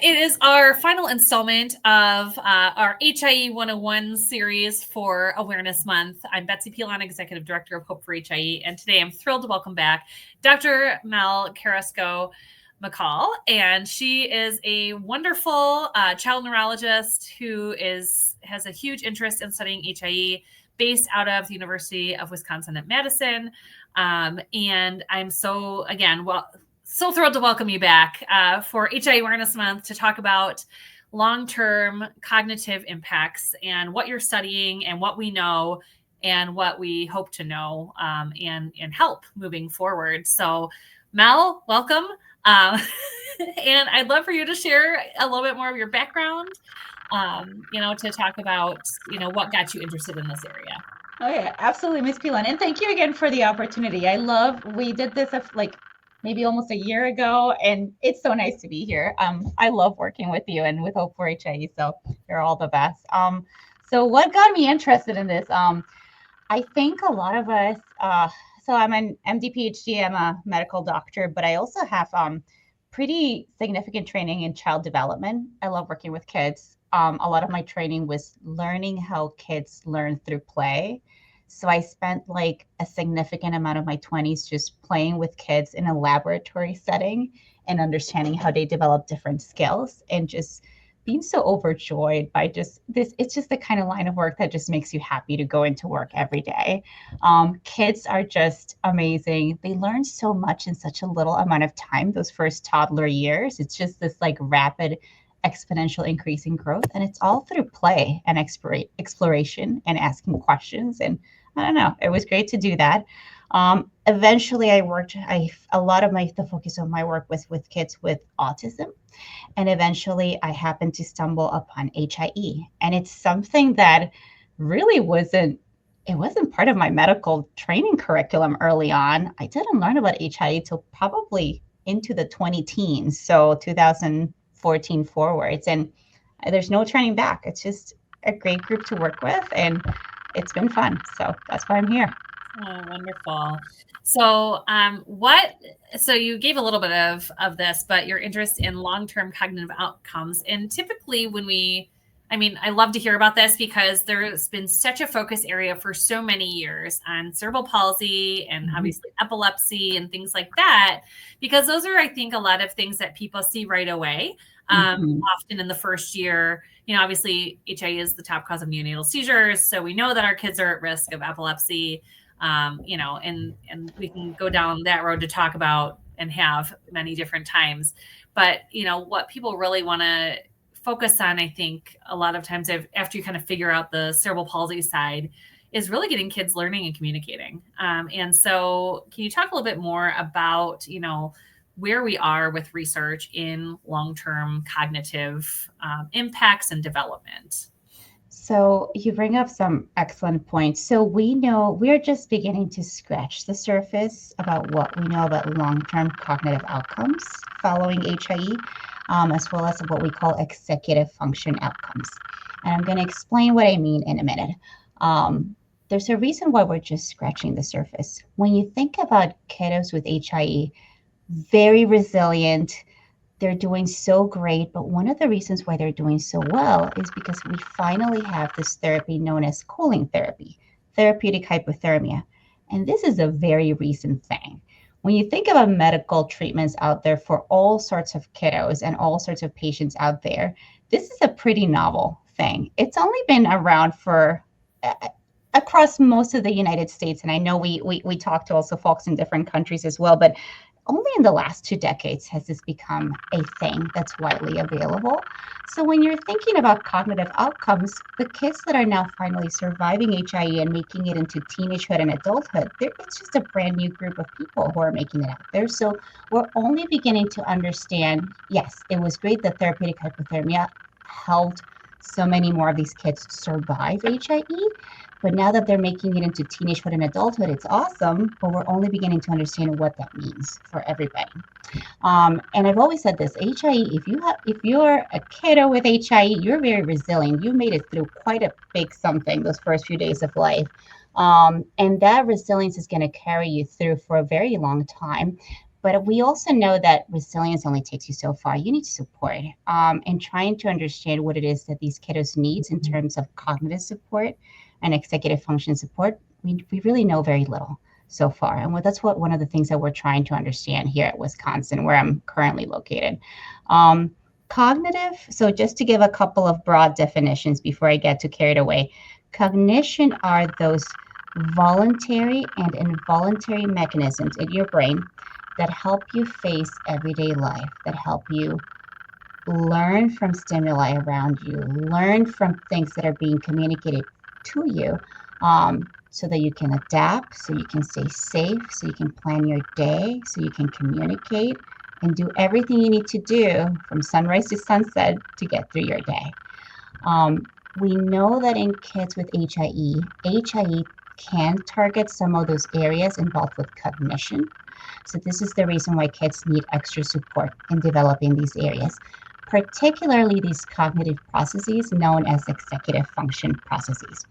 It is our final installment of our HIE 101 series for Awareness Month. I'm Betsy Pilon, Executive Director of Hope for HIE, and today I'm thrilled to welcome back Dr. Mel Carrasco McCaul, and she is a wonderful child neurologist who has a huge interest in studying HIE, based out of the University of Wisconsin at Madison. And I'm so thrilled to welcome you back for HIE Awareness Month to talk about long-term cognitive impacts and what you're studying and what we know and what we hope to know and help moving forward. So Mel, welcome. And I'd love for you to share a little bit more of your background, to talk about, what got you interested in this area. Oh yeah, absolutely, Ms. Pilon. And thank you again for the opportunity. We did this maybe almost a year ago, and it's so nice to be here. I love working with you and with Hope for HIE, so you're all the best. So what got me interested in this? I think a lot of us, so I'm an MD PhD, I'm a medical doctor, but I also have pretty significant training in child development. I love working with kids. A lot of my training was learning how kids learn through play. So I spent like a significant amount of my 20s just playing with kids in a laboratory setting and understanding how they develop different skills and just being so overjoyed by just this. It's just the kind of line of work that just makes you happy to go into work every day. Kids are just amazing. They learn so much in such a little amount of time, those first toddler years. It's just this like rapid exponential increase in growth, and it's all through play and exploration and asking questions. And I don't know, it was great to do that. Eventually a lot of the focus of my work was with kids with autism, and eventually I happened to stumble upon HIE, and it's something that really it wasn't part of my medical training curriculum early on. I didn't learn about HIE till probably into the 20 teens, so 2014 forwards, and there's no turning back. It's just a great group to work with, and it's been fun. So that's why I'm here. Oh, wonderful. So so you gave a little bit of this, but your interest in long-term cognitive outcomes. And typically I love to hear about this because there's been such a focus area for so many years on cerebral palsy and obviously epilepsy and things like that, because those are, I think, a lot of things that people see right away. Often in the first year, obviously HIE is the top cause of neonatal seizures. So we know that our kids are at risk of epilepsy, and we can go down that road to talk about and have many different times. But, what people really want to focus on, I think, a lot of times after you kind of figure out the cerebral palsy side, is really getting kids learning and communicating. And so can you talk a little bit more about, where we are with research in long-term cognitive impacts and development? So you bring up some excellent points. So we know we're just beginning to scratch the surface about what we know about long-term cognitive outcomes following HIE, as well as what we call executive function outcomes. And I'm going to explain what I mean in a minute. There's a reason why we're just scratching the surface. When you think about kiddos with HIE, very resilient, they're doing so great, but one of the reasons why they're doing so well is because we finally have this therapy known as cooling therapy, therapeutic hypothermia. And this is a very recent thing. When you think about medical treatments out there for all sorts of kiddos and all sorts of patients out there, this is a pretty novel thing. It's only been around for across most of the United States. And I know we talk to also folks in different countries as well, but only in the last 2 decades has this become a thing that's widely available. So when you're thinking about cognitive outcomes, the kids that are now finally surviving HIE and making it into teenagehood and adulthood, it's just a brand new group of people who are making it out there. So we're only beginning to understand, yes, it was great that therapeutic hypothermia helped so many more of these kids survive HIE. But now that they're making it into teenagehood and adulthood, it's awesome, but we're only beginning to understand what that means for everybody. And I've always said this, HIE, if you're a kiddo with HIE, you're very resilient. You made it through quite a big something those first few days of life. And that resilience is going to carry you through for a very long time. But we also know that resilience only takes you so far. You need support, and trying to understand what it is that these kiddos needs in terms of cognitive support and executive function support. We really know very little so far, and that's what one of the things that we're trying to understand here at Wisconsin, where I'm currently located. Um, Cognitive. So just to give a couple of broad definitions before I get too carried away, cognition are those voluntary and involuntary mechanisms in your brain that help you face everyday life, that help you learn from stimuli around you, learn from things that are being communicated to you, so that you can adapt, so you can stay safe, so you can plan your day, so you can communicate and do everything you need to do from sunrise to sunset to get through your day. Um, we know that in kids with HIE can target some of those areas involved with cognition. So this is the reason why kids need extra support in developing these areas, particularly these cognitive processes known as executive function processes.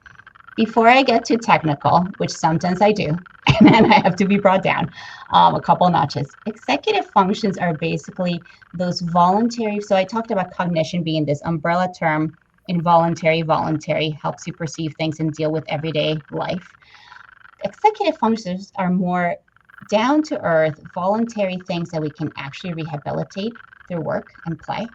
Before I get too technical, which sometimes I do, and then I have to be brought down a couple notches. Executive functions are basically those voluntary. So I talked about cognition being this umbrella term. Involuntary, voluntary helps you perceive things and deal with everyday life. Executive functions are more down to earth, voluntary things that we can actually rehabilitate through work and play.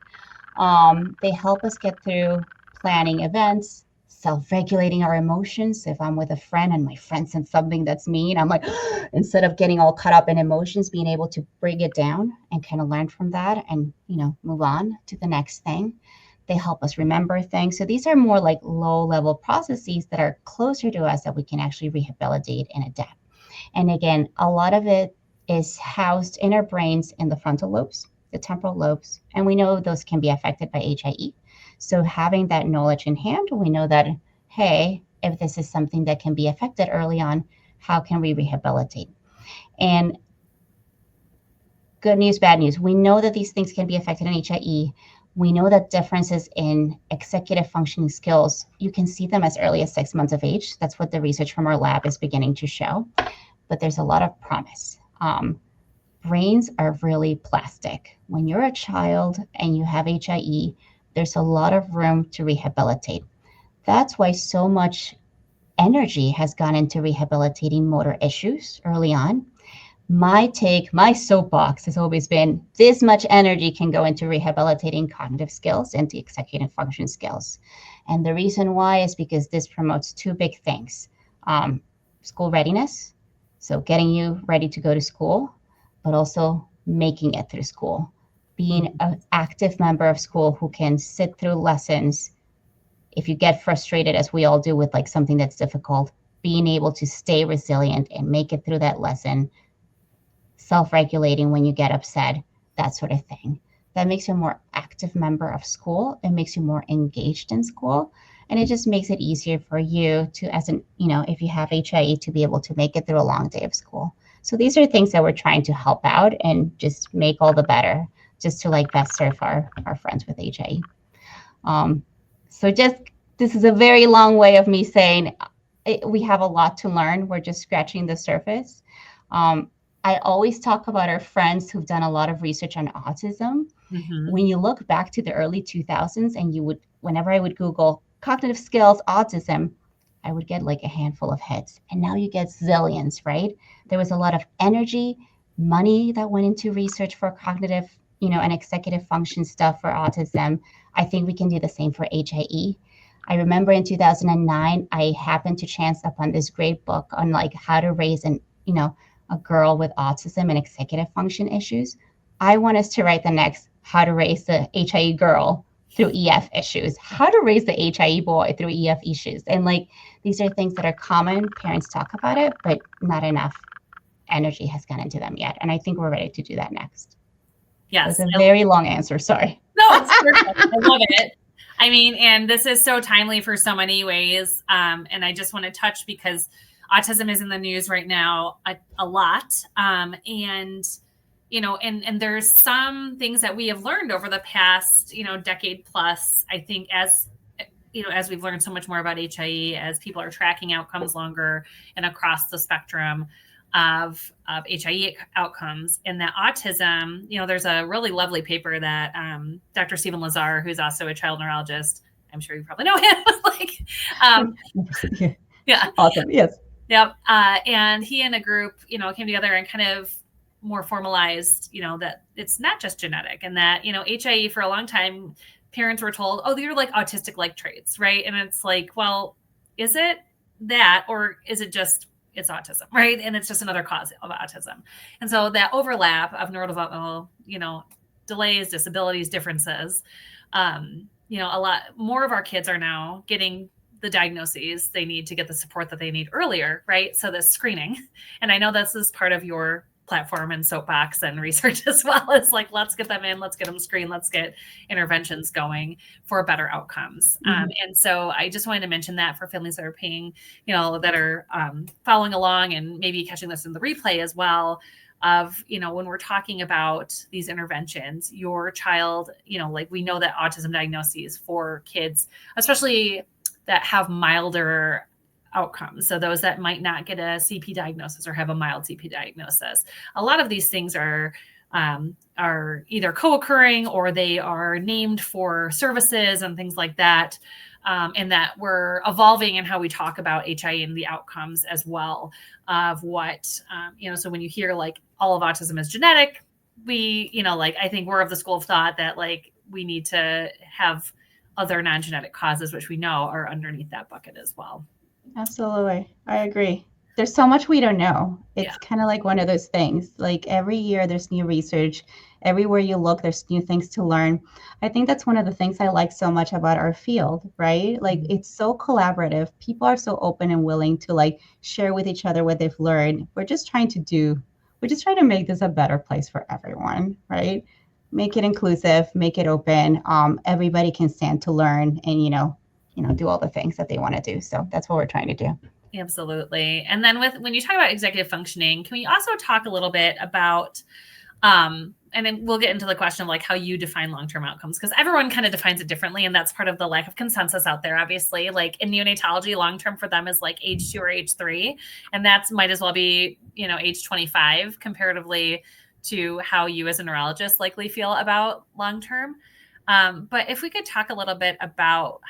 They help us get through planning events, self-regulating our emotions. If I'm with a friend and my friend said something that's mean, I'm like, instead of getting all caught up in emotions, being able to bring it down and kind of learn from that and, move on to the next thing. They help us remember things. So these are more like low level processes that are closer to us that we can actually rehabilitate and adapt. And again, a lot of it is housed in our brains in the frontal lobes, the temporal lobes, and we know those can be affected by HIE. So having that knowledge in hand, we know that, hey, if this is something that can be affected early on, how can we rehabilitate? And good news, bad news. We know that these things can be affected in HIE. We know that differences in executive functioning skills, you can see them as early as 6 months of age. That's what the research from our lab is beginning to show. But there's a lot of promise. Brains are really plastic. When you're a child and you have HIE, there's a lot of room to rehabilitate. That's why so much energy has gone into rehabilitating motor issues early on. My soapbox has always been this much energy can go into rehabilitating cognitive skills and the executive function skills. And the reason why is because this promotes two big things: school readiness, so getting you ready to go to school, but also making it through school, being an active member of school who can sit through lessons. If you get frustrated, as we all do, with like something that's difficult, being able to stay resilient and make it through that lesson, self-regulating when you get upset, that sort of thing. That makes you a more active member of school. It makes you more engaged in school. And it just makes it easier for you to, if you have HIE, to be able to make it through a long day of school. So these are things that we're trying to help out and just make all the better, just to like best serve our friends with HIE. So this is a very long way of me saying we have a lot to learn. We're just scratching the surface. I always talk about our friends who've done a lot of research on autism. Mm-hmm. When you look back to the early 2000s and whenever I would Google cognitive skills, autism, I would get like a handful of hits. And now you get zillions, right? There was a lot of energy, money that went into research for cognitive, and executive function stuff for autism. I think we can do the same for HIE. I remember in 2009, I happened to chance upon this great book on like how to raise a girl with autism and executive function issues. I want us to write the next how to raise the HIE girl through EF issues, how to raise the HIE boy through EF issues. And like, these are things that are common. Parents talk about it, but not enough energy has gone into them yet. And I think we're ready to do that next. Yes. It's a very long answer. Sorry. No, it's perfect. I love it. I mean, and this is so timely for so many ways. And I just want to touch because autism is in the news right now a lot. And there's some things that we have learned over the past, decade plus, I think, as we've learned so much more about HIE, as people are tracking outcomes longer and across the spectrum. of HIE outcomes, and that autism, there's a really lovely paper that Dr. Stephen Lazar, who's also a child neurologist, I'm sure you probably know him, yeah. Awesome. Yes. Yep. And he and a group, came together and kind of more formalized, that it's not just genetic, and that, HIE for a long time, parents were told, oh, you're like autistic-like traits, right? And it's like, well, is it that, or is it just, it's autism, right? And it's just another cause of autism. And so that overlap of neurodevelopmental, delays, disabilities, differences, a lot more of our kids are now getting the diagnoses they need to get the support that they need earlier, right? So the screening, and I know this is part of your platform and soapbox and research as well, as like, let's get them in, let's get them screened, let's get interventions going for better outcomes. Mm-hmm. And so I just wanted to mention that for families that are paying, that are following along and maybe catching this in the replay as well, of, when we're talking about these interventions, your child, like we know that autism diagnoses for kids, especially that have milder outcomes. So those that might not get a CP diagnosis or have a mild CP diagnosis, a lot of these things are either co-occurring or they are named for services and things like that. And that we're evolving in how we talk about HIE and the outcomes as well of what, so when you hear like all of autism is genetic, we, I think we're of the school of thought that like we need to have other non-genetic causes, which we know are underneath that bucket as well. Absolutely. I agree. There's so much we don't know. It's kind of like one of those things. Like every year there's new research. Everywhere you look, there's new things to learn. I think that's one of the things I like so much about our field, right? Like it's so collaborative. People are so open and willing to like share with each other what they've learned. We're just trying to make this a better place for everyone, right? Make it inclusive, make it open. Everybody can stand to learn and, do all the things that they want to do. So that's what we're trying to do. Absolutely. And then when you talk about executive functioning, can we also talk a little bit about, and then we'll get into the question of like how you define long-term outcomes, because everyone kind of defines it differently. And that's part of the lack of consensus out there, obviously. Like in neonatology, long-term for them is like age 2 or age 3. And that's might as well be, age 25 comparatively to how you as a neurologist likely feel about long-term. But if we could talk a little bit about,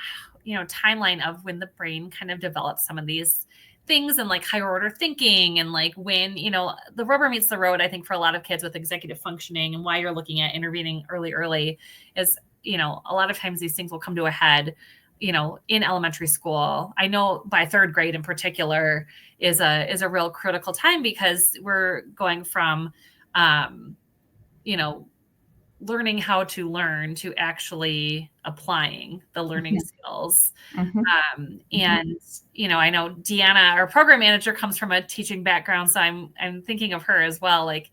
timeline of when the brain kind of develops some of these things and like higher order thinking and like when, the rubber meets the road, I think for a lot of kids with executive functioning and why you're looking at intervening early is, a lot of times these things will come to a head, in elementary school. I know by 3rd grade in particular is a real critical time because we're going from, learning how to learn to actually applying the learning skills. And, I know Deanna, our program manager, comes from a teaching background. So I'm thinking of her as well. Like,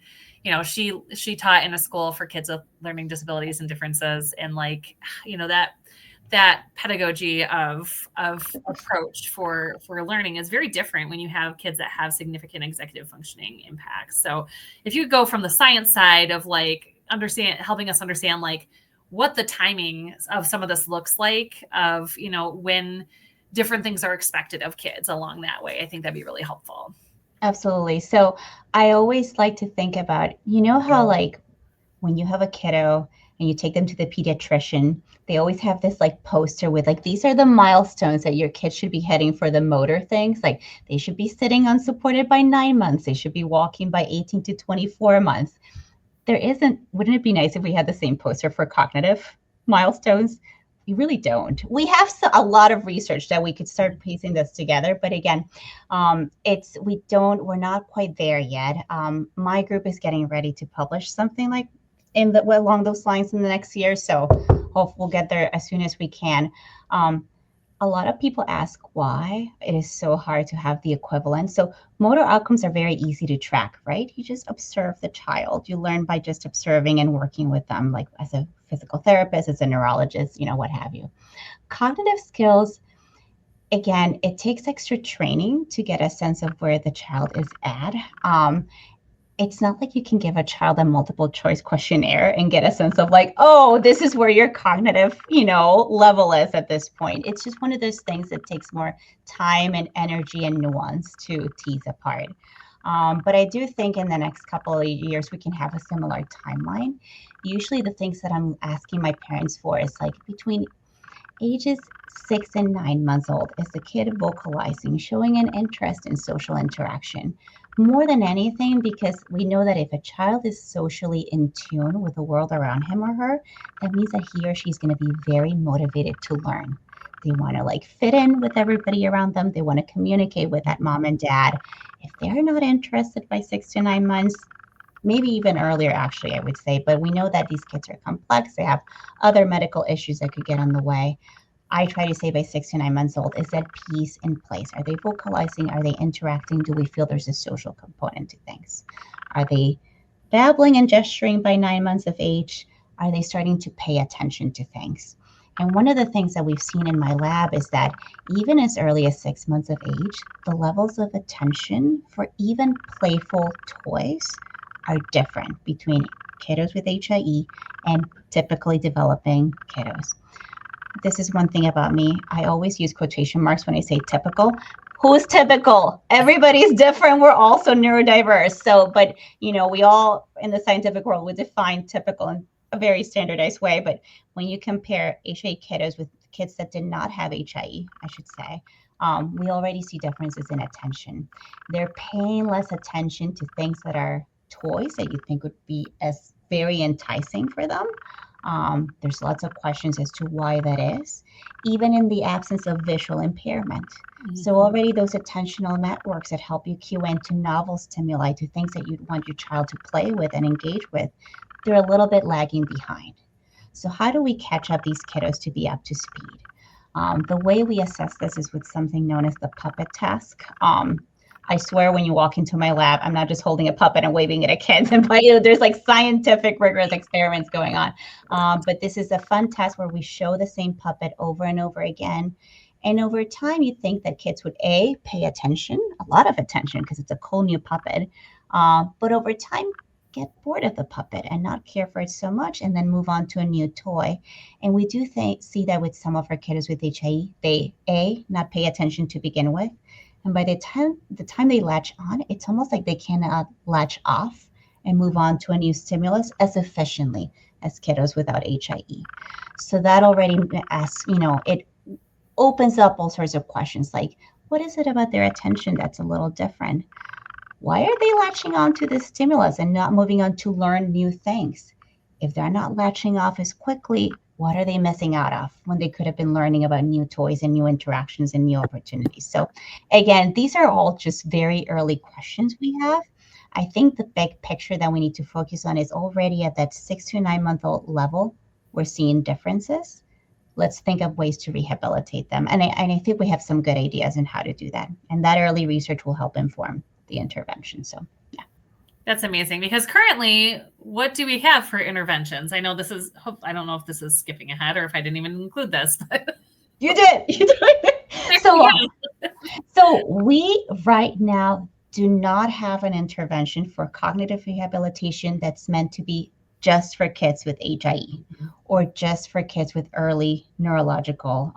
she taught in a school for kids with learning disabilities and differences. And like, that pedagogy of approach for learning is very different when you have kids that have significant executive functioning impacts. So if you go from the science side of like, helping us understand like what the timing of some of this looks like of, when different things are expected of kids along that way, I think that'd be really helpful. Absolutely. So I always like to think about, how like when you have a kiddo and you take them to the pediatrician, they always have this like poster with like, these are the milestones that your kid should be heading for the motor things. Like they should be sitting unsupported by 9 months. They should be walking by 18 to 24 months. Wouldn't it be nice if we had the same poster for cognitive milestones? We really don't. We have a lot of research that we could start piecing this together. But again, we're not quite there yet. My group is getting ready to publish something like along those lines in the next year. So hope we'll get there as soon as we can. A lot of people ask why it is so hard to have the equivalent. So motor outcomes are very easy to track, right? You just observe the child. You learn by just observing and working with them, like as a physical therapist, as a neurologist, what have you. Cognitive skills, again, it takes extra training to get a sense of where the child is at. It's not like you can give a child a multiple choice questionnaire and get a sense of like, oh, this is where your cognitive, level is at this point. It's just one of those things that takes more time and energy and nuance to tease apart. But I do think in the next couple of years, we can have a similar timeline. Usually the things that I'm asking my parents for is like between ages 6 and 9 months old. Is the kid vocalizing, showing an interest in social interaction? More than anything, because we know that if a child is socially in tune with the world around him or her, that means that he or she is going to be very motivated to learn. They want to like fit in with everybody around them. They want to communicate with that mom and dad. If they're not interested by 6 to 9 months, maybe even earlier, actually, I would say, but we know that these kids are complex. They have other medical issues that could get in the way. I try to say by 6 to 9 months old, is that piece in place? Are they vocalizing? Are they interacting? Do we feel there's a social component to things? Are they babbling and gesturing by 9 months of age? Are they starting to pay attention to things? And one of the things that we've seen in my lab is that even as early as 6 months of age, the levels of attention for even playful toys are different between kiddos with HIE and typically developing kiddos. This is one thing about me. I always use quotation marks when I say typical. Who's typical? Everybody's different. We're also neurodiverse. So, but we all in the scientific world would define typical in a very standardized way. But when you compare HIE kiddos with kids that did not have HIE, I should say, we already see differences in attention. They're paying less attention to things that are toys that you think would be as very enticing for them. There's lots of questions as to why that is, even in the absence of visual impairment. So already those attentional networks that help you cue into novel stimuli, to things that you'd want your child to play with and engage with, they're a little bit lagging behind. So how do we catch up these kiddos to be up to speed? The way we assess this is with something known as the puppet task. I swear when you walk into my lab, I'm not just holding a puppet and waving it at kids. And there's like scientific, rigorous experiments going on. But this is a fun test where we show the same puppet over and over again. And over time, you think that kids would pay attention, a lot of attention, because it's a cool new puppet. But over time, get bored of the puppet and not care for it so much, and then move on to a new toy. And we do see that with some of our kiddos with HIE, they not pay attention to begin with. And by the time they latch on, it's almost like they cannot latch off and move on to a new stimulus as efficiently as kiddos without HIE. So that already it opens up all sorts of questions like, what is it about their attention that's a little different? Why are they latching on to this stimulus and not moving on to learn new things? If they're not latching off as quickly, what are they missing out of when they could have been learning about new toys and new interactions and new opportunities? So again, these are all just very early questions we have. I think the big picture that we need to focus on is already at that 6 to 9 month old level, we're seeing differences. Let's think of ways to rehabilitate them. And I think we have some good ideas on how to do that. And that early research will help inform the intervention. So yeah. That's amazing, because currently, what do we have for interventions? I know I don't know if this is skipping ahead or if I didn't even include this. But You did. So we right now do not have an intervention for cognitive rehabilitation that's meant to be just for kids with HIE or just for kids with early neurological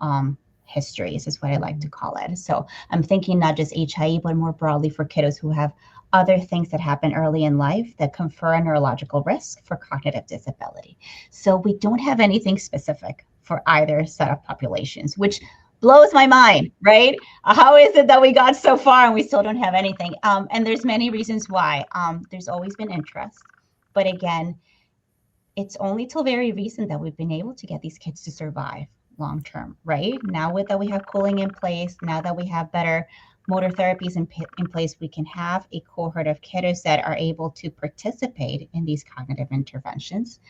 histories, is what I like to call it. So I'm thinking not just HIE, but more broadly for kiddos who have other things that happen early in life that confer a neurological risk for cognitive disability. So we don't have anything specific for either set of populations, which blows my mind, right? How is it that we got so far and we still don't have anything? And there's many reasons why. There's always been interest, but again, it's only till very recent that we've been able to get these kids to survive long term, right? Now that we have cooling in place, now that we have better motor therapies in place, we can have a cohort of kiddos that are able to participate in these cognitive interventions.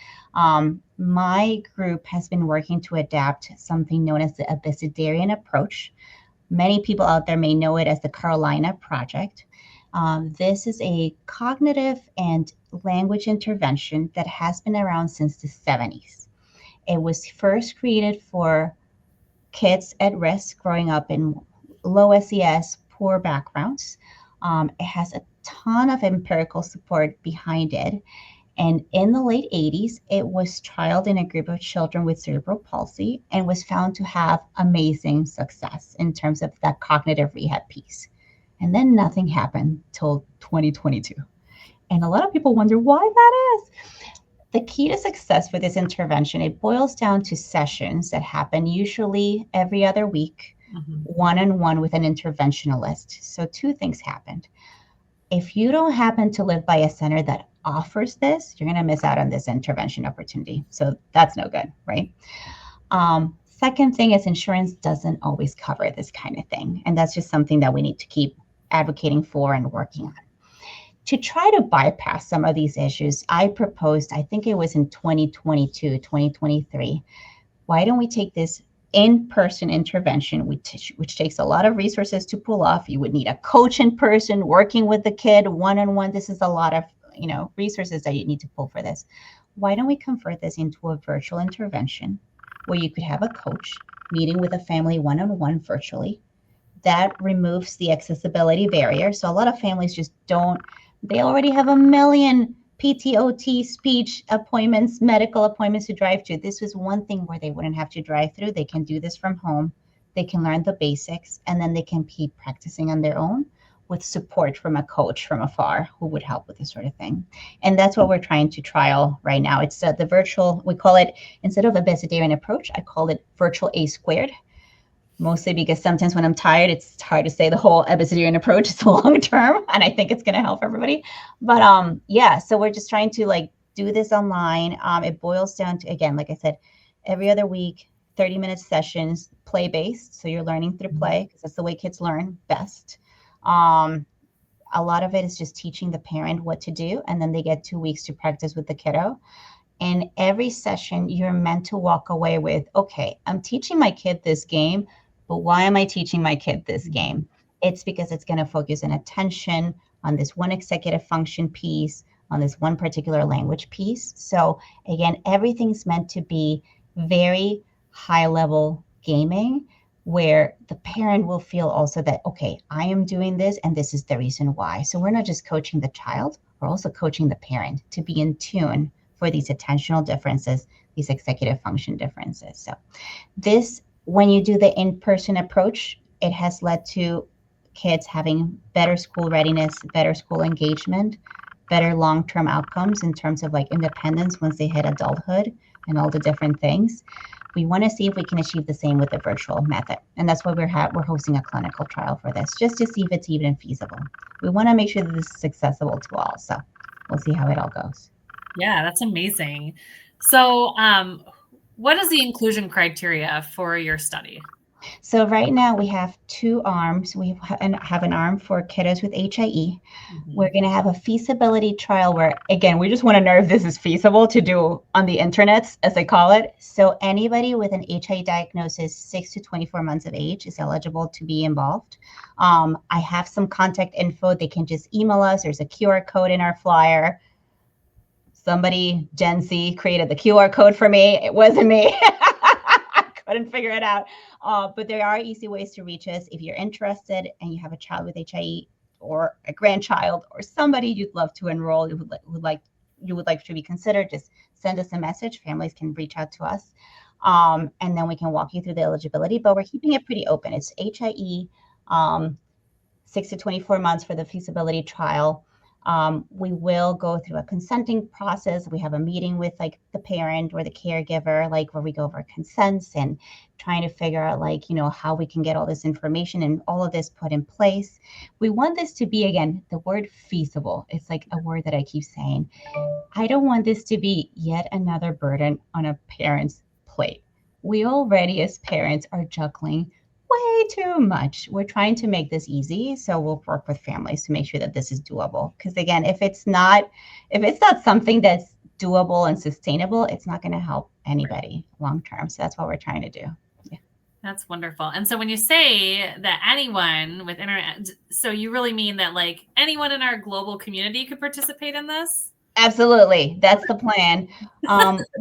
My group has been working to adapt something known as the Abecedarian approach. Many people out there may know it as the Carolina Project. This is a cognitive and language intervention that has been around since the 70s. It was first created for kids at risk growing up in low SES, poor backgrounds. It has a ton of empirical support behind it. And in the late 80s, it was trialed in a group of children with cerebral palsy and was found to have amazing success in terms of that cognitive rehab piece. And then nothing happened till 2022. And a lot of people wonder why that is. The key to success for this intervention, it boils down to sessions that happen usually every other week, one-on-one with an interventionalist. So two things happened. If you don't happen to live by a center that offers this, you're going to miss out on this intervention opportunity. So that's no good, right? Second thing is insurance doesn't always cover this kind of thing. And that's just something that we need to keep advocating for and working on. To try to bypass some of these issues, I proposed, I think it was in 2022, 2023, why don't we take this in-person intervention, which takes a lot of resources to pull off. You would need a coach in person, working with the kid one-on-one. This is a lot of resources that you need to pull for this. Why don't we convert this into a virtual intervention where you could have a coach meeting with a family one-on-one virtually? That removes the accessibility barrier. So a lot of families just don't, they already have a million PTOT speech appointments, medical appointments to drive to. This was one thing where they wouldn't have to drive through. They can do this from home. They can learn the basics, and then they can keep practicing on their own with support from a coach from afar who would help with this sort of thing. And that's what we're trying to trial right now. It's the virtual, we call it, instead of a Bessedarian approach, I call it virtual A squared. Mostly because sometimes when I'm tired, it's hard to say the whole Bessedarian approach. It's long term, and I think it's going to help everybody. But yeah, so we're just trying to do this online. It boils down to, again, like I said, every other week, 30-minute sessions, play-based. So you're learning through play because that's the way kids learn best. A lot of it is just teaching the parent what to do, and then they get 2 weeks to practice with the kiddo. And every session, you're meant to walk away with, okay, I'm teaching my kid this game, but why am I teaching my kid this game? It's because it's going to focus on attention on this one executive function piece, on this one particular language piece. So again, everything's meant to be very high level gaming where the parent will feel also that, okay, I am doing this and this is the reason why. So we're not just coaching the child, we're also coaching the parent to be in tune for these attentional differences, these executive function differences. So this, when you do the in-person approach, it has led to kids having better school readiness, better school engagement, better long-term outcomes in terms of independence once they hit adulthood and all the different things. We want to see if we can achieve the same with the virtual method. And that's why we're hosting a clinical trial for this, just to see if it's even feasible. We want to make sure that this is accessible to all. So we'll see how it all goes. Yeah, that's amazing. So what is the inclusion criteria for your study? So right now we have 2 arms. We have an arm for kiddos with HIE. We're going to have a feasibility trial where, again, we just want to know if this is feasible to do on the internet, as they call it. So anybody with an HIE diagnosis 6 to 24 months of age is eligible to be involved. I have some contact info. They can just email us. There's a QR code in our flyer. Somebody, Gen Z, created the QR code for me. It wasn't me. Couldn't figure it out. But there are easy ways to reach us. If you're interested and you have a child with HIE or a grandchild or somebody you'd love to enroll, you would like to be considered, just send us a message. Families can reach out to us. And then we can walk you through the eligibility, but we're keeping it pretty open. It's HIE, 6 to 24 months for the feasibility trial. We will go through a consenting process. We have a meeting with the parent or the caregiver, where we go over consents and trying to figure out how we can get all this information and all of this put in place. We want this to be, again, the word feasible. It's a word that I keep saying. I don't want this to be yet another burden on a parent's plate. We already as parents are juggling way too much. We're trying to make this easy, so we'll work with families to make sure that this is doable. Because again, if it's not something that's doable and sustainable, it's not going to help anybody long term. So that's what we're trying to do. Yeah. That's wonderful. And so when you say that anyone with internet, so you really mean that anyone in our global community could participate in this? Absolutely. That's the plan.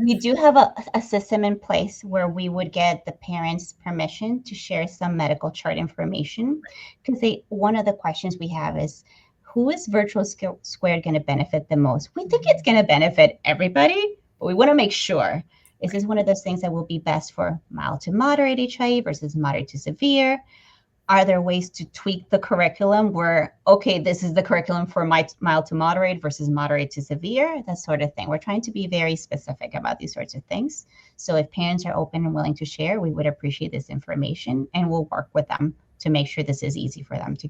We do have a system in place where we would get the parents' permission to share some medical chart information, because one of the questions we have is, who is virtual squared going to benefit the most? We think it's going to benefit everybody, but we want to make sure. Is this one of those things that will be best for mild to moderate HIE versus moderate to severe? Are there ways to tweak the curriculum where, okay, this is the curriculum for mild to moderate versus moderate to severe, that sort of thing. We're trying to be very specific about these sorts of things. So if parents are open and willing to share, we would appreciate this information, and we'll work with them to make sure this is easy for them to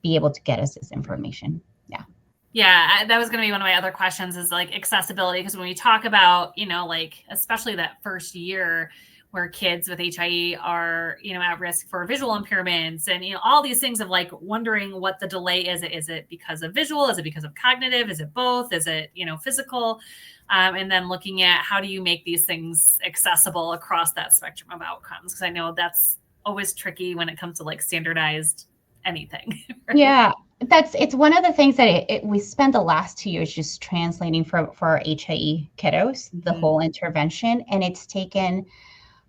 be able to get us this information. Yeah. Yeah, that was going to be one of my other questions, is like accessibility. Because when we talk about, like especially that first year where kids with HIE are, at risk for visual impairments and, all these things of like wondering what the delay is. Is it because of visual? Is it because of cognitive? Is it both? Is it, physical? And then looking at how do you make these things accessible across that spectrum of outcomes? Because I know that's always tricky when it comes to like standardized anything. Right? Yeah. It's one of the things that we spent the last 2 years just translating for our HIE kiddos, the whole intervention. And it's taken,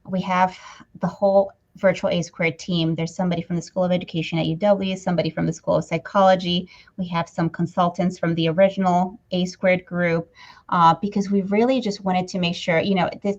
we have the whole virtual A squared team. There's somebody from the School of Education at UW, somebody from the School of Psychology. We have some consultants from the original A squared group, because we really just wanted to make sure,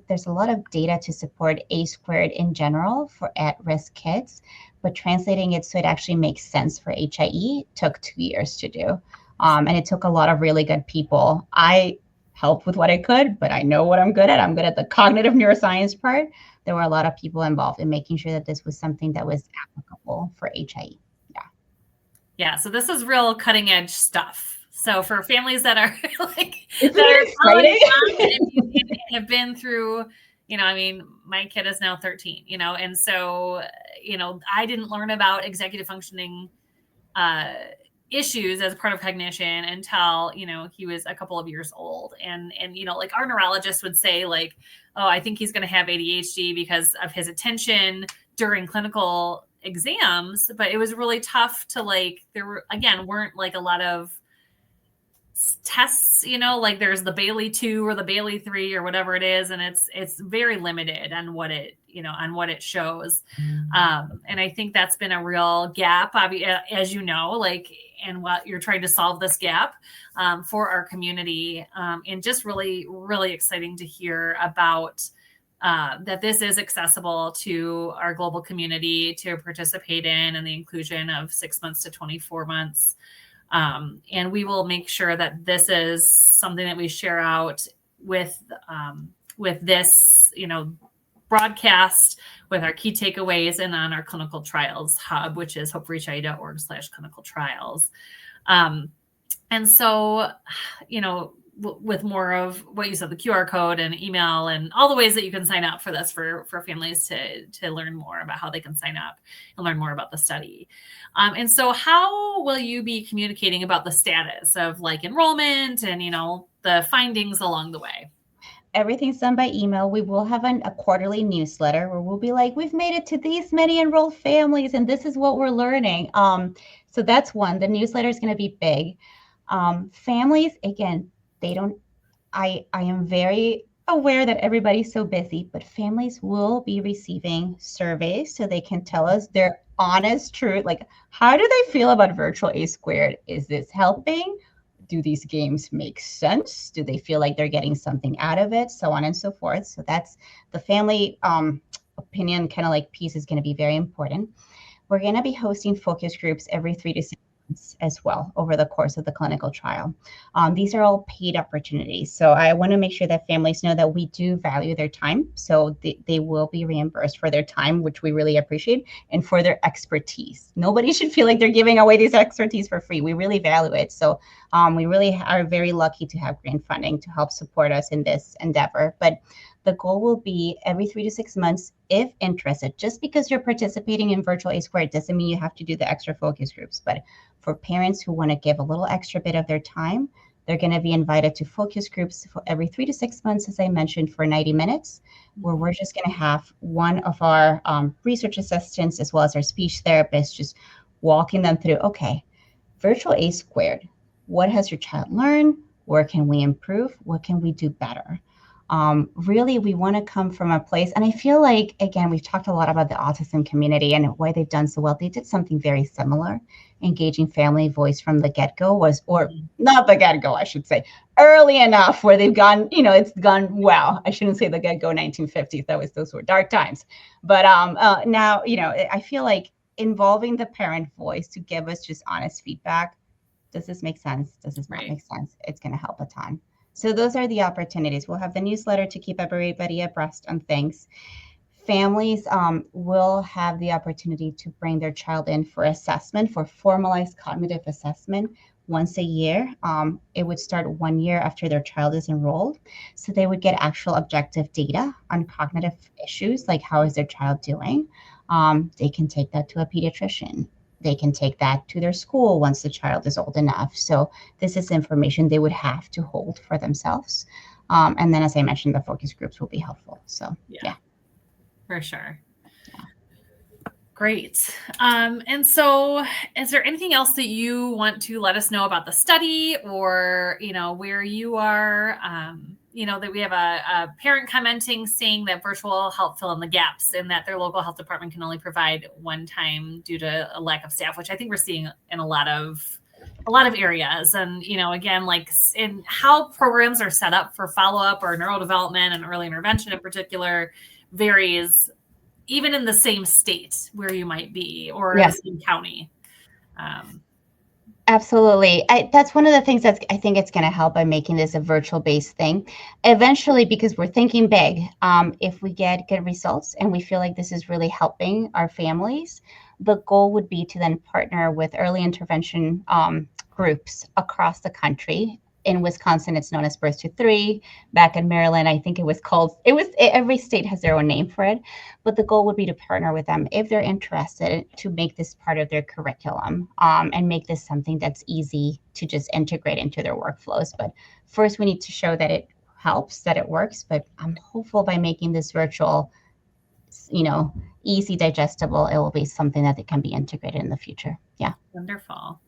there's a lot of data to support A squared in general for at-risk kids, but translating it so it actually makes sense for HIE took 2 years to do. And it took a lot of really good people. I helped with what I could, but I know what I'm good at. I'm good at the cognitive neuroscience part. There were a lot of people involved in making sure that this was something that was applicable for HIE. Yeah. Yeah. So this is real cutting edge stuff. So for families that are like, that are exciting and have been through, my kid is now 13, and so, I didn't learn about executive functioning issues as part of cognition until, he was a couple of years old. And, like our neurologist would say like, oh, I think he's going to have ADHD because of his attention during clinical exams. But it was really tough to like, weren't like a lot of tests, like there's the Bailey 2 or the Bailey 3 or whatever it is. And it's very limited on what it shows. And I think that's been a real gap, as and what you're trying to solve this gap for our community. And just really, really exciting to hear about that this is accessible to our global community to participate in, and the inclusion of 6 months to 24 months. And we will make sure that this is something that we share out with this, broadcast, with our key takeaways, and on our clinical trials hub, which is hopeforhi.org/clinical trials. And so, with more of what you said, the QR code and email and all the ways that you can sign up for this for families to learn more about how they can sign up and learn more about the study. And so how will you be communicating about the status of like enrollment and, the findings along the way? Everything's done by email. We will have a quarterly newsletter where we'll be like, we've made it to these many enrolled families, and this is what we're learning. So that's one. The newsletter is going to be big. Families, again, I am very aware that everybody's so busy, but families will be receiving surveys so they can tell us their honest truth. Like, how do they feel about virtual A squared? Is this helping? Do these games make sense? Do they feel like they're getting something out of it? So on and so forth. So that's the family opinion kind of like piece is going to be very important. We're going to be hosting focus groups every 3 to 6 months as well over the course of the clinical trial. These are all paid opportunities. So I want to make sure that families know that we do value their time. So they will be reimbursed for their time, which we really appreciate, and for their expertise. Nobody should feel like they're giving away this expertise for free. We really value it. So we really are very lucky to have grant funding to help support us in this endeavor. But the goal will be every 3 to 6 months, if interested. Just because you're participating in virtual A squared doesn't mean you have to do the extra focus groups. But for parents who want to give a little extra bit of their time, they're going to be invited to focus groups for every 3 to 6 months, as I mentioned, for 90 minutes, where we're just going to have one of our research assistants, as well as our speech therapist, just walking them through, okay, virtual A squared, what has your child learned? Where can we improve? What can we do better? Really, we want to come from a place, and I feel like, again, we've talked a lot about the autism community and why they've done so well. They did something very similar. Engaging family voice from the get-go or not the get-go, I should say, early enough where they've gone, it's gone well. I shouldn't say the get-go 1950s. Those were dark times. But now, I feel like involving the parent voice to give us just honest feedback. Does this make sense? Does this not make sense? It's going to help a ton. So those are the opportunities. We'll have the newsletter to keep everybody abreast on things. Families will have the opportunity to bring their child in for assessment, for formalized cognitive assessment once a year. It would start 1 year after their child is enrolled. So they would get actual objective data on cognitive issues, like how is their child doing? They can take that to a pediatrician. They can take that to their school once the child is old enough. So this is information they would have to hold for themselves. And then, as I mentioned, the focus groups will be helpful. So, yeah. For sure. Great. And so is there anything else that you want to let us know about the study, or, where you are, that we have a parent commenting saying that virtual will help fill in the gaps and that their local health department can only provide one time due to a lack of staff, which I think we're seeing in a lot of areas. And, again, like in how programs are set up for follow-up or neurodevelopment and early intervention in particular varies even in the same state where you might be, or the same county. Absolutely. That's one of the things that I think it's going to help by making this a virtual based thing. Eventually, because we're thinking big, if we get good results and we feel like this is really helping our families, the goal would be to then partner with early intervention groups across the country. In Wisconsin, it's known as Birth to 3. Back in Maryland, I think every state has their own name for it. But the goal would be to partner with them if they're interested to make this part of their curriculum and make this something that's easy to just integrate into their workflows. But first, we need to show that it helps, that it works. But I'm hopeful by making this virtual, easy, digestible, it will be something that it can be integrated in the future. Yeah. Wonderful.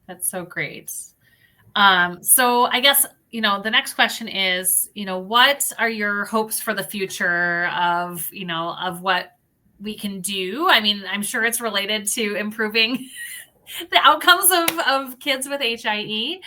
That's so great. So I guess, the next question is, what are your hopes for the future of what we can do? I mean, I'm sure it's related to improving the outcomes of kids with HIE,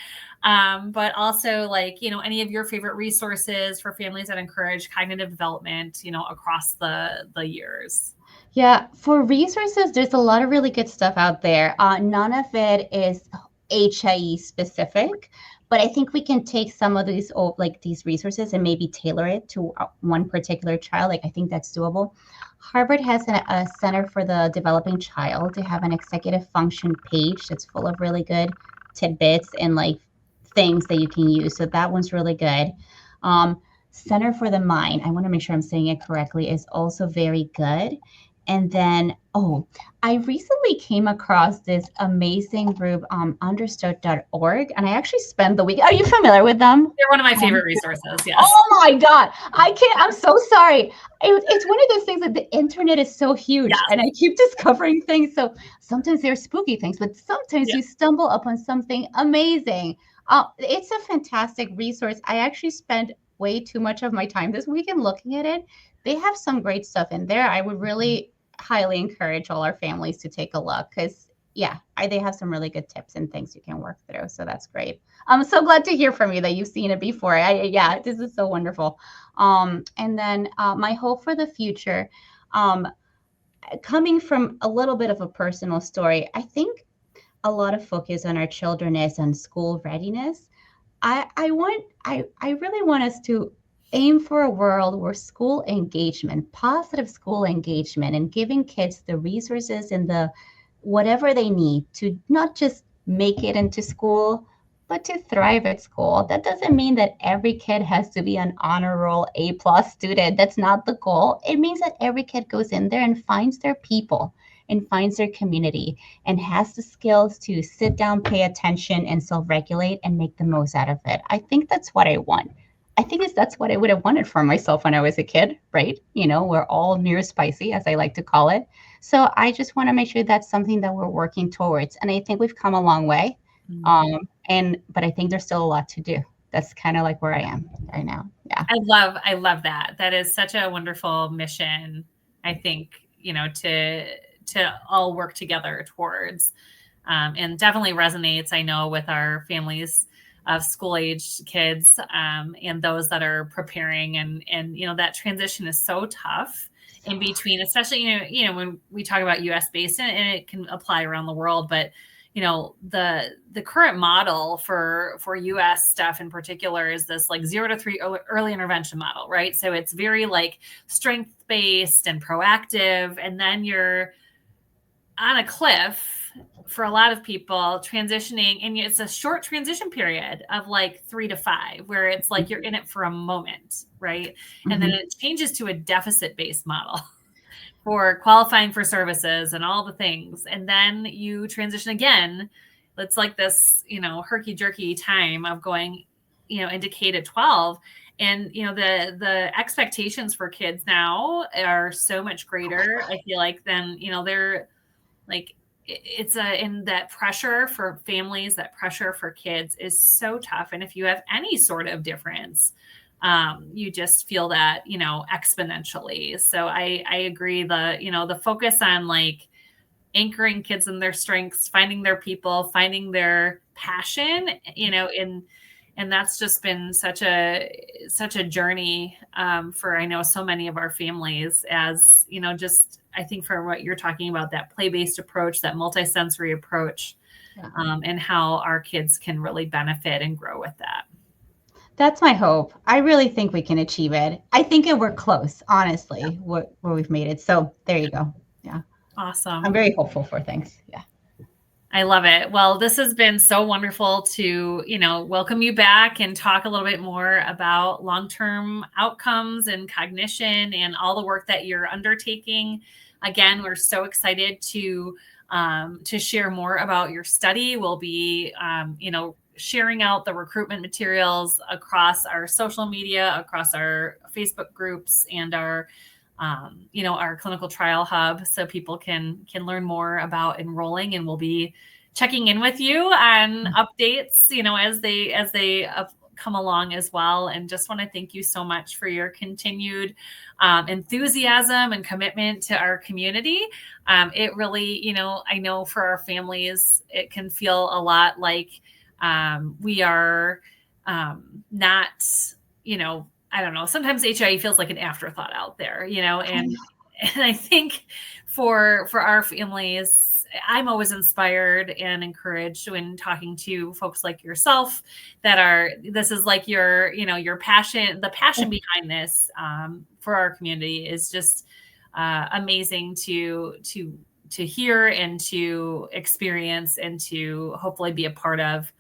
but also any of your favorite resources for families that encourage cognitive development, across the years. Yeah, for resources, there's a lot of really good stuff out there. None of it is HIE specific, but I think we can take some of these resources and maybe tailor it to one particular child. I think that's doable. Harvard has a Center for the Developing Child. They have an executive function page that's full of really good tidbits and things that you can use. So that one's really good. Center for the Mind, I want to make sure I'm saying it correctly, is also very good. And then, I recently came across this amazing group, understood.org, and I actually spent the week. Are you familiar with them? They're one of my favorite resources. Yes. Oh my God. I'm so sorry. It's one of those things that the internet is so huge and I keep discovering things. So sometimes they're spooky things, but sometimes you stumble upon something amazing. It's a fantastic resource. I actually spent way too much of my time this weekend looking at it. They have some great stuff in there. I would really highly encourage all our families to take a look because they have some really good tips and things you can work through. So that's great. I'm so glad to hear from you that you've seen it before. This is so wonderful. And then my hope for the future, coming from a little bit of a personal story, I think a lot of focus on our children is on school readiness. I really want us to aim for a world where school engagement, positive school engagement, and giving kids the resources and the whatever they need to not just make it into school, but to thrive at school. That doesn't mean that every kid has to be an honor roll A+ student. That's not the goal. It means that every kid goes in there and finds their people and finds their community and has the skills to sit down, pay attention, and self-regulate and make the most out of it. I think that's what I want. I think that's what I would have wanted for myself when I was a kid, right? We're all near spicy, as I like to call it. So I just want to make sure that's something that we're working towards. And I think we've come a long way. But I think there's still a lot to do. That's kind of like where I am right now. Yeah. I love that. That is such a wonderful mission, I think, to all work together towards, and definitely resonates, I know, with our families of school-aged kids, and those that are preparing, and that transition is so tough. in between, especially, when we talk about US based, and it can apply around the world, but the current model for US stuff in particular is this like 0 to 3 early intervention model, right? So it's very like strength based and proactive, and then you're on a cliff for a lot of people transitioning, and it's a short transition period of like 3 to 5 where it's like you're in it for a moment, right? And then it changes to a deficit based model for qualifying for services and all the things, and then you transition again. It's like this herky jerky time of going into K to 12. And the expectations for kids now are so much greater, I feel like, than they're like, it's in that pressure for families, that pressure for kids is so tough. And if you have any sort of difference, you just feel that, exponentially. So I agree. The focus on like anchoring kids in their strengths, finding their people, finding their passion, and that's just been such a journey for, I know, so many of our families, as just, I think, for what you're talking about, that play-based approach, that multisensory approach, and how our kids can really benefit and grow with that. That's my hope. I really think we can achieve it. I think we're close, honestly, where we've made it. So there you go. Yeah. Awesome. I'm very hopeful for things. Yeah. I love it. Well, this has been so wonderful to, welcome you back and talk a little bit more about long-term outcomes and cognition and all the work that you're undertaking. Again, we're so excited to share more about your study. We'll be, sharing out the recruitment materials across our social media, across our Facebook groups, and our clinical trial hub, so people can learn more about Enrolling, and we'll be checking in with you on updates, as they come along as well. And just want to thank you so much for your continued enthusiasm and commitment to our community. It really, I know for our families, it can feel a lot like we are not, I don't know, sometimes HIE feels like an afterthought out there, and I think for our families, I'm always inspired and encouraged when talking to folks like yourself this is like your passion, the passion behind this for our community is just amazing to hear and to experience and to hopefully be a part of.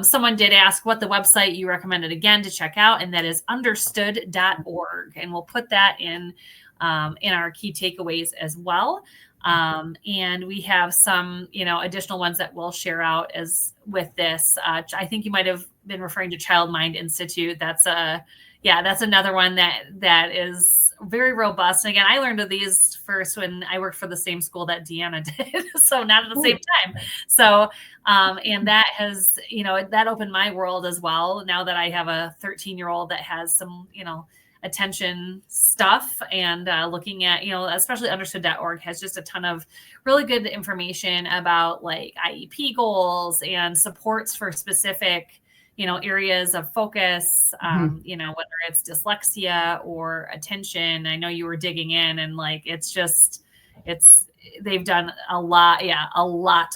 Someone did ask what the website you recommended again to check out, and that is understood.org. And we'll put that in our key takeaways as well. And we have some, additional ones that we'll share out as with this. I think you might have been referring to Child Mind Institute. That's another one that is very robust. And again, I learned of these first when I worked for the same school that Deanna did. So not at the same time. So, and that has, that opened my world as well. Now that I have a 13-year-old that has some, attention stuff, and looking at, especially understood.org has just a ton of really good information about like IEP goals and supports for specific, areas of focus, whether it's dyslexia or attention. I know you were digging in, and like, they've done a lot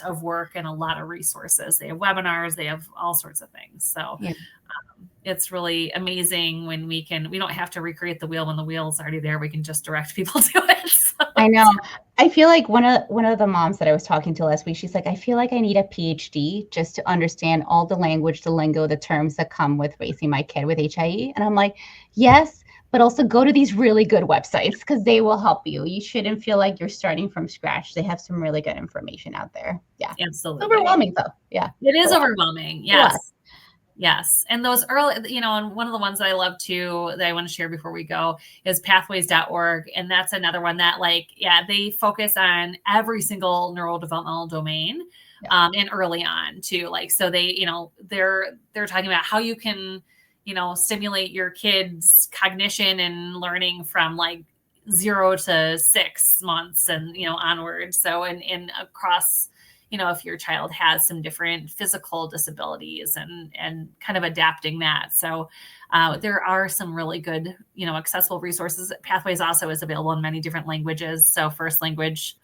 of work and a lot of resources. They have webinars, they have all sorts of things. So it's really amazing when we don't have to recreate the wheel when the wheel's already there. We can just direct people to it. So. I know. I feel like one of the moms that I was talking to last week, she's like, I feel like I need a PhD just to understand all the language, the lingo, the terms that come with raising my kid with HIE. And I'm like, yes, but also go to these really good websites because they will help you. You shouldn't feel like you're starting from scratch. They have some really good information out there. Yeah. Absolutely. It's overwhelming though. Yeah. It is overwhelming. Yes. Yes. And those early, and one of the ones that I love too, that I want to share before we go, is pathways.org. And that's another one that they focus on every single neurodevelopmental domain, and early on too. So they, they're talking about how you can, stimulate your kids' cognition and learning from 0 to 6 months and, onward. So, and across, if your child has some different physical disabilities and kind of adapting that. So there are some really good, accessible resources. Pathways also is available in many different languages. So first language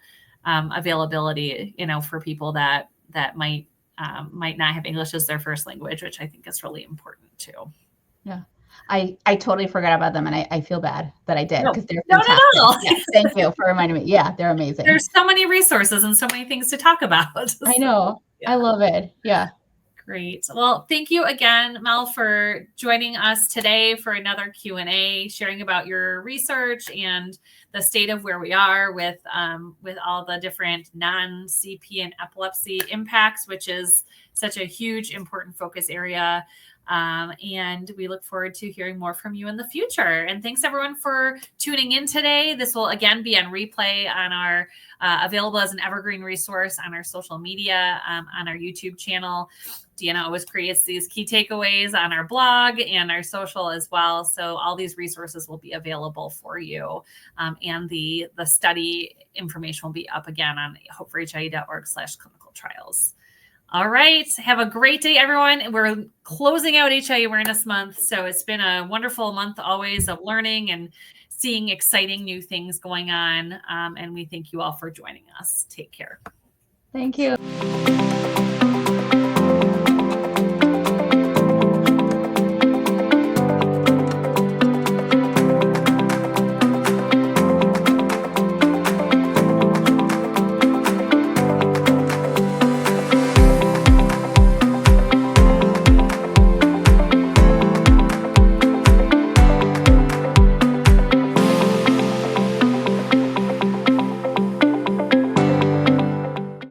availability, for people that might not have English as their first language, which I think is really important too. Yeah. I totally forgot about them, and I feel bad that I did, because they're Not fantastic. at all. Yeah, thank you for reminding me. Yeah, they're amazing. There's so many resources and so many things to talk about. I know. Yeah. I love it. Yeah. Great. Well, thank you again, Mel, for joining us today for another Q&A, sharing about your research and the state of where we are with all the different non-CP and epilepsy impacts, which is such a huge, important focus area. And we look forward to hearing more from you in the future. And thanks everyone for tuning in today. This will again be on replay on our available as an evergreen resource on our social media, on our YouTube channel. Deanna always creates these key takeaways on our blog and our social as well. So all these resources will be available for you. And the study information will be up again on hopeforhie.org/clinical trials. All right. Have a great day, everyone. We're closing out HIE Awareness Month. So it's been a wonderful month always of learning and seeing exciting new things going on. And we thank you all for joining us. Take care. Thank you.